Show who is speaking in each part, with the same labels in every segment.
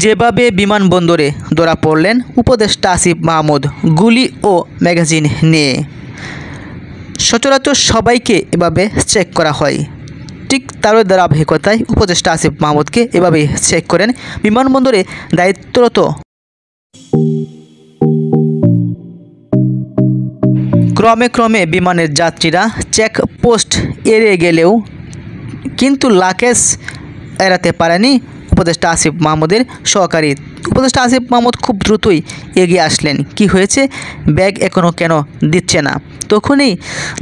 Speaker 1: যেভাবে বিমানবন্দরে ধরা পড়লেন উপদেষ্টা আসিফ মাহমুদ গুলি ও ম্যাগাজিন নিয়ে। সচরাচর সবাইকে এভাবে চেক করা হয়, ঠিক তারই ধারাবাহিকতায় উপদেষ্টা আসিফ মাহমুদকে এভাবেই চেক করেন বিমানবন্দরে দায়িত্বরত। ক্রমে ক্রমে বিমানের যাত্রীরা চেকপোস্ট এড়িয়ে গেলেও কিন্তু লাগেজ এড়াতে পারেনি উপদেষ্টা আসিফ মাহমুদের সহকারী। উপদেষ্টা আসিফ মাহমুদ খুব দ্রুতই এগিয়ে আসলেন। কি হয়েছে, ব্যাগ এখনও কেন দিচ্ছে না? তখনই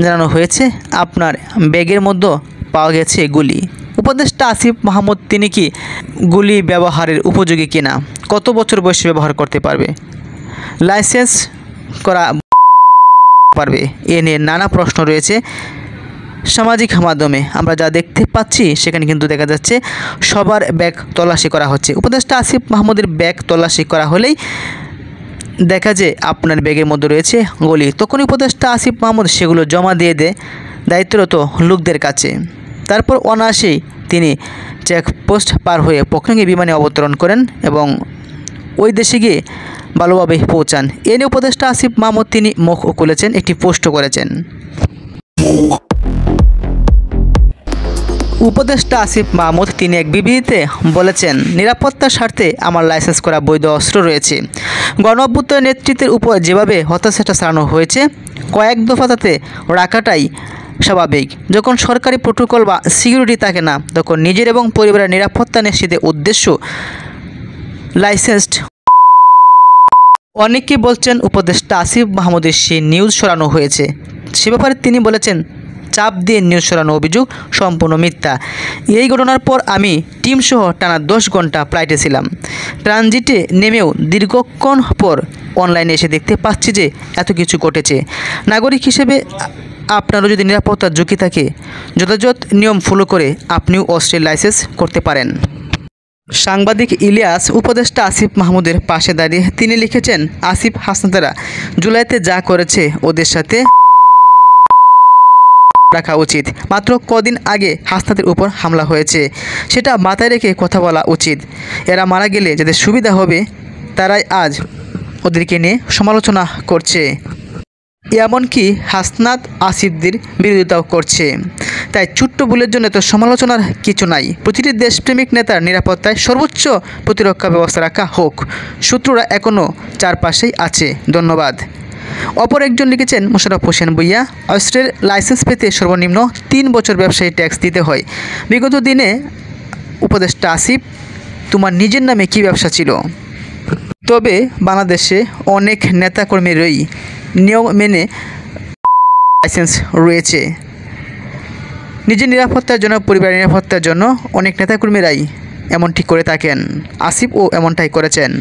Speaker 1: জানানো হয়েছে আপনার ব্যাগের মধ্যে পাওয়া গেছে গুলি। উপদেষ্টা আসিফ মাহমুদ তিনি কি গুলি ব্যবহারের উপযোগী কিনা, কত বছর বয়সে ব্যবহার করতে পারবে, লাইসেন্স করা পারবে, এ নিয়ে নানা প্রশ্ন রয়েছে সামাজিক মাধ্যমে। আমরা যা দেখতে পাচ্ছি সেখানে কিন্তু দেখা যাচ্ছে সবার ব্যাগ তল্লাশি করা হচ্ছে। উপদেষ্টা আসিফ মাহমুদের ব্যাগ তল্লাশি করা হলেই দেখা যায় আপনার ব্যাগের মধ্যে রয়েছে গুলি। তখন উপদেষ্টা আসিফ মাহমুদ সেগুলো জমা দিয়ে দেয় দায়িত্বরত লোকদের কাছে। তারপর অনায়াসেই তিনি চেকপোস্ট পার হয়ে পক্ষাঙ্গে বিমানে অবতরণ করেন এবং ওই দেশে গিয়ে ভালোভাবে পৌঁছান। এ নিয়ে উপদেষ্টা আসিফ মাহমুদ তিনি মুখ খুলেছেন, একটি পোস্ট করেছেন। উপদেষ্টা আসিফ মাহমুদ তিনি এক বিবৃতিতে বলেছেন, নিরাপত্তার স্বার্থে আমার লাইসেন্স করা বৈধ অস্ত্র রয়েছে। গণ-অভ্যুত্থানের নেতৃত্বের উপর যেভাবে হতাশাটা চালানো হয়েছে কয়েক দফা তাতে রাখাটাই স্বাভাবিক। যখন সরকারি প্রোটোকল বা সিকিউরিটি থাকে না তখন নিজের এবং পরিবারের নিরাপত্তা নিশ্চিতের উদ্দেশ্য লাইসেন্সড। অনেকে বলছেন উপদেষ্টা আসিফ মাহমুদের সেই নিউজ সরানো হয়েছে। সে ব্যাপারে তিনি বলেছেন, চাপ দিয়ে নিউজ সরানো অভিযোগ সম্পূর্ণ মিথ্যা। এই ঘটনার পর আমি টিমসহ টানা 10 ঘন্টা ফ্লাইটে ছিলাম। ট্রানজিটে নেমেও দীর্ঘক্ষণ পর অনলাইনে এসে দেখতে পাচ্ছি যে এত কিছু ঘটেছে। নাগরিক হিসেবে আপনারও যদি নিরাপত্তার ঝুঁকি থাকে যথাযথ নিয়ম ফলো করে আপনিও অস্ত্রের লাইসেন্স করতে পারেন। সাংবাদিক ইলিয়াস উপদেষ্টা আসিফ মাহমুদের পাশে দাঁড়িয়ে তিনি লিখেছেন, আসিফ হাসনাতেরা জুলাইতে যা করেছে ওদের সাথে রাখা উচিত। মাত্র কদিন আগে হাসনাতের উপর হামলা হয়েছে, সেটা মাথায় রেখে কথা বলা উচিত। এরা মারা গেলে যাদের সুবিধা হবে তারাই আজ ওদেরকে নিয়ে সমালোচনা করছে, এমনকি হাসনাত আসিফদের বিরোধিতাও করছে। তাই ছোট্ট ভুলের জন্য তো সমালোচনার কিছু নাই। প্রতিটি দেশপ্রেমিক নেতার নিরাপত্তায় সর্বোচ্চ প্রতিরক্ষা ব্যবস্থা রাখা হোক। শত্রুরা এখনও চারপাশেই আছে। ধন্যবাদ। অপর একজন লিখেছেন, মোশাররফ হোসেন ভূঁইয়া, অস্ত্রের লাইসেন্স পেতে সর্বনিম্ন 3 বছর ব্যবসায়ী ট্যাক্স দিতে হয়। বিগত দিনে উপদেষ্টা আসিফ তোমার নিজের নামে কী ব্যবসা ছিল? তবে বাংলাদেশে অনেক নেতাকর্মীরই নিয়ম মেনে লাইসেন্স রয়েছে। নিজের নিরাপত্তার জন্য, পরিবারের নিরাপত্তার জন্য অনেক নেতাকর্মীরাই এমনটি করে থাকেন। আসিফও এমনটাই করেছেন।